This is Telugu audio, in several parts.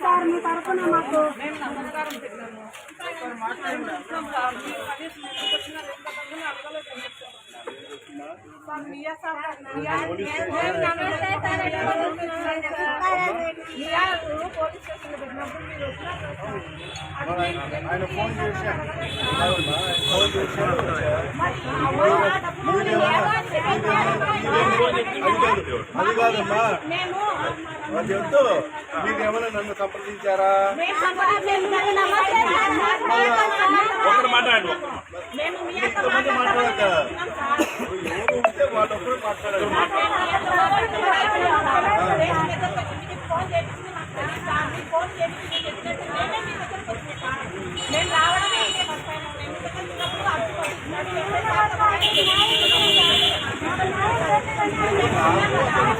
సార్ మీ తరఫున మాకు ఆయన ఫోన్ చేశాను అది కాదమ్మా చెప్తూ మీరేమైనా నన్ను సంప్రదించారా మాట్లాడతా ఎవరు ఉంటే వాళ్ళొక్కరు మాట్లాడారు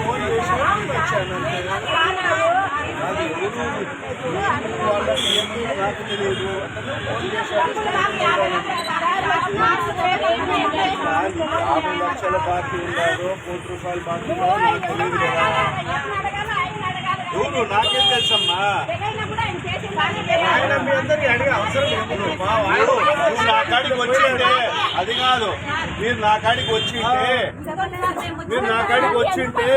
ఫోన్ చేశాను వాళ్ళకి ఏమో నాకు తెలియదు ఫోన్ చేశారు 50 లక్షల బాకీ ఉన్నారు, 1 కోటి రూపాయలు బాకీ ఎవరు నాకేం తెలుసమ్మా. ఆయన మీ అందరికి అడిగే అవసరం నువ్వు నా కాడికి వచ్చింటే అది కాదు, మీరు నా కాడికి వచ్చింటే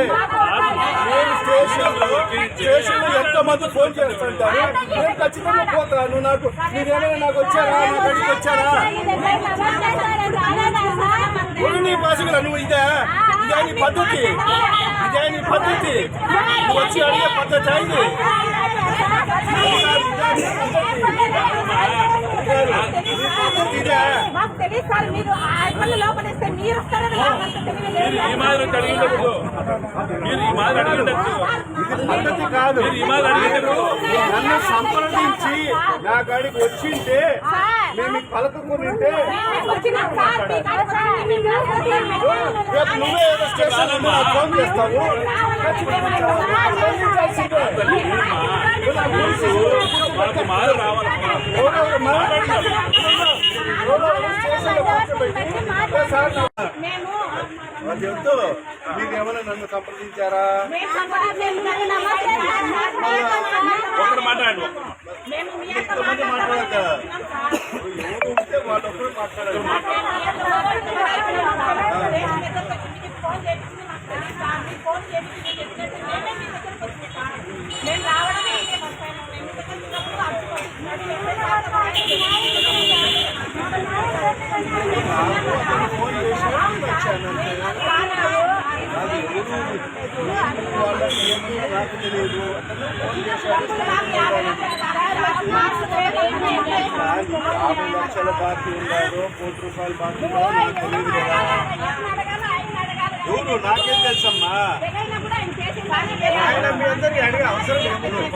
నేను స్టేషన్లో ఎంతమంది ఫోన్ చేస్తుంటారు, నేను ఖచ్చితంగా పోతాను. మీరేమైనా నాకు వచ్చారా, నా కాడికి వచ్చారా? నీ భాషగా నువ్వు ఇదే నీ పద్ధతి, నువ్వు వచ్చి అడిగే పద్ధతి అయింది. పద్ధతి కాదు. నన్ను సంప్రదించి నా కాడికి వచ్చింటే మేము పలకకుంటే నువ్వే ఏదో స్టేషన్ ఫోన్ చేస్తావు. చెప్తూ మీరేమైనా నన్ను సంప్రదించారా మాట్లాడతా ఎవరు ఉంటే వాళ్ళొక్కరు మాట్లాడారు ఫోన్ చేశాను వాళ్ళకి ఏమో నాకు తెలియదు ఫోన్ చేశారు 50 లక్షల బాకీ ఉన్నారు, 1 కోటి రూపాయలు బాకీ ఎవరు నాకేం తెలుసమ్మా. ఆయన మీ అందరికి అడిగే అవసరం నువ్వు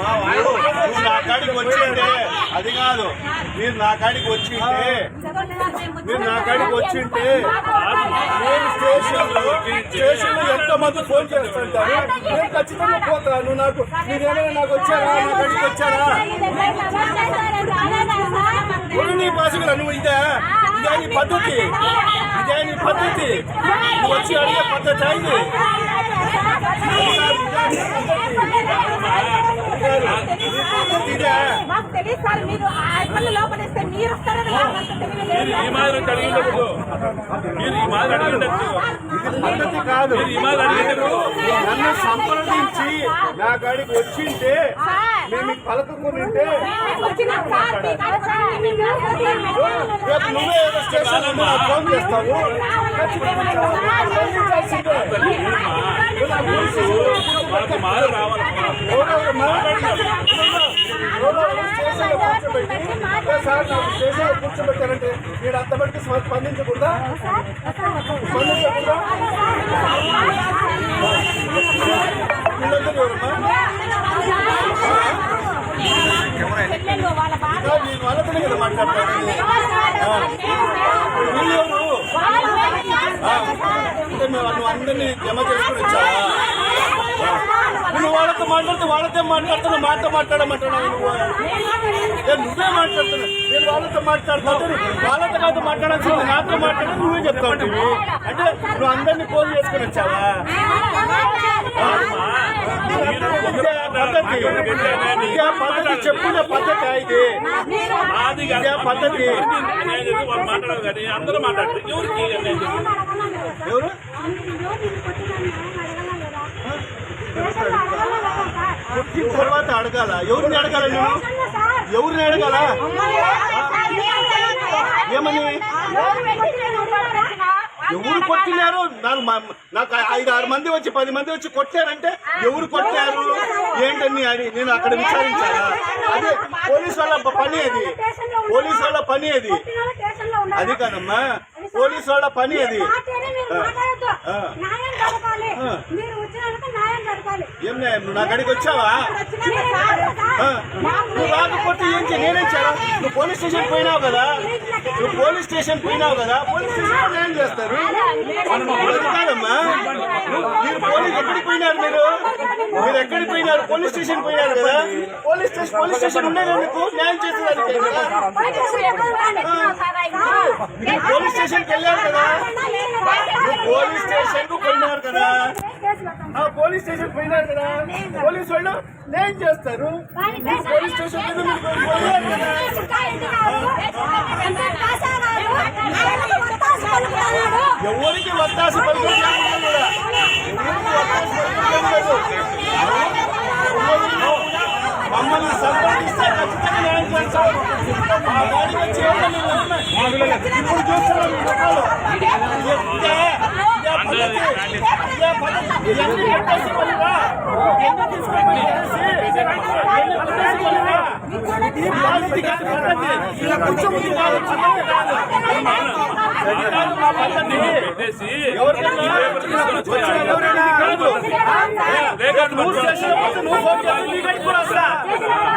నా కాడికి వచ్చింటే అది కాదు, మీరు నా కాడికి వచ్చింటే నేను స్టేషన్లో ఎంతమంది ఫోన్ చేస్తుంటారు, నేను ఖచ్చితంగా పోతాను. మీరేమైనా నాకు వచ్చారా, నా కాడికి వచ్చారా? నీ భాషగా నువ్వు ఇదే నీ పద్ధతి, నువ్వు వచ్చి అడిగే పద్ధతి అయింది. పద్ధతి కాదు. నన్ను సంప్రదించి నా కాడికి వచ్చింటే మేము పలకకుంటే నువ్వే ఏదో స్టేషన్ ఫోన్ చేస్తావు. కూర్చోబెట్టారంటే మీరు అంతబట్టి స్పందించకూడదా? నేను వాళ్ళతోనే కదా మాట్లాడతాను. నువ్వు అందరినీ జమ చేసుకుని వచ్చావా? నువ్వు వాళ్ళతో మాట్లాడితే వాళ్ళతో మాట్లాడుతున్నావు, మాతో మాట్లాడమంటున్నావు. నువ్వే మాట్లాడుతున్నావు, నేను వాళ్ళతో మాట్లాడుతున్నాను. వాళ్ళతో కాదు మాట్లాడాల్సింది, నాతో మాట్లాడి నువ్వే చెప్తావు. అంటే నువ్వు అందరినీ ఫోన్ చేసుకుని వచ్చావా? ఇదే పద్ధతి చెప్పుకునే పద్ధతి ఇది ఇదే పద్ధతి. మాట్లాడాలి కానీ అందరూ మాట్లాడారు. ఎవరికి ఎవరు పుట్టిన తర్వాత అడగాల? ఎవరిని అడగాల? నేను ఎవరిని అడగాల? ఏమని ఎవరు కొట్టినారు? నాకు 5-6 మంది వచ్చి 10 మంది వచ్చి కొట్టారంటే ఎవరు కొట్టారు ఏంటని అని నేను అక్కడ విచారించాలా? అదే పోలీసు వాళ్ళ పని అది. పోలీసు వాళ్ళ పని అది. అది కాదమ్మా, పోలీసు వాళ్ళ పని అది. ఏం న్యాయం? నువ్వు నా గడికి వచ్చావా? నువ్వు రాకపోతే ఏం నేనేం చేయాలి? నువ్వు పోలీస్ స్టేషన్ పోయినావు కదా, నువ్వు పోలీస్ స్టేషన్ పోయినావు కదా, పోలీస్ స్టేషన్ ఏం చేస్తారు? కాదమ్మా, మీరు పోలీస్ ఎక్కడికి పోయినారు? మీరు ఎక్కడికి పోయినారు? పోలీస్ స్టేషన్ పోయినారు కదా. పోలీస్ స్టేషన్ ఉండేది ఎందుకు? న్యాయం చేసేదానికి కదా. మీరు పోలీస్ స్టేషన్కి వెళ్ళారు కదా, పోలీస్ స్టేషన్ కు పోయినారు కదా, పోలీస్ స్టేషన్ పోయినారు కదా. పోలీసు వాళ్ళు ఏం చేస్తారు? పోలీస్ స్టేషన్ మీద మీరు పోయారు కదా. ఎవరికి వత్తాసు పలుకుతారు కూడా, ఎవరికి వత్తాసు పలుకుతారు మమ్మల్ని సంపాదిస్తే ఖచ్చితంగా న్యాయం చేస్తాం. మా గాడికి వచ్చి ఇప్పుడు చూస్తున్నాం ఈ ముఖాలు.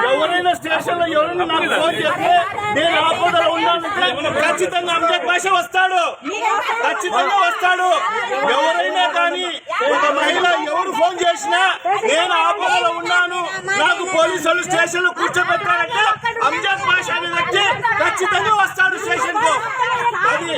ఎవరైనా స్టేషన్ లో ఎవరైనా నాకు ఫోన్ చేస్తే నేను ఆపదలో ఉన్నానంటే ఖచ్చితంగా అంజద్ భాష వస్తాడు, ఖచ్చితంగా వస్తాడు. ఎవరైనా కానీ ఒక మహిళ ఎవరు ఫోన్ చేసినా నేను ఆపదలో ఉన్నాను, నాకు పోలీసు వాళ్ళు స్టేషన్ లో కూర్చోబెట్టారంటే అంజద్ భాష అనే వ్యక్తి ఖచ్చితంగా వస్తాడు స్టేషన్ కు. అది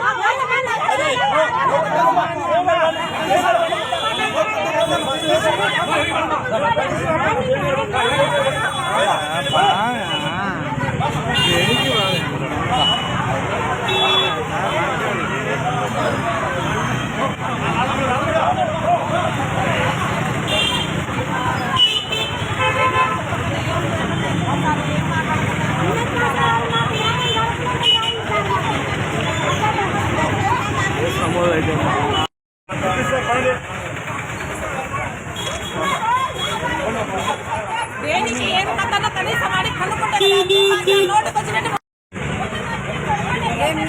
దేనికి ఏం కథలో కనీసం వాడికి కనుక్కుంటే నోటుకు వచ్చినట్టు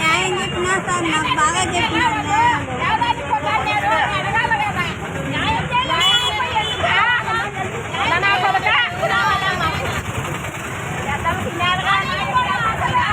న్యాయం చెప్పినా సార్ నాకు బాగా చెప్పినారు.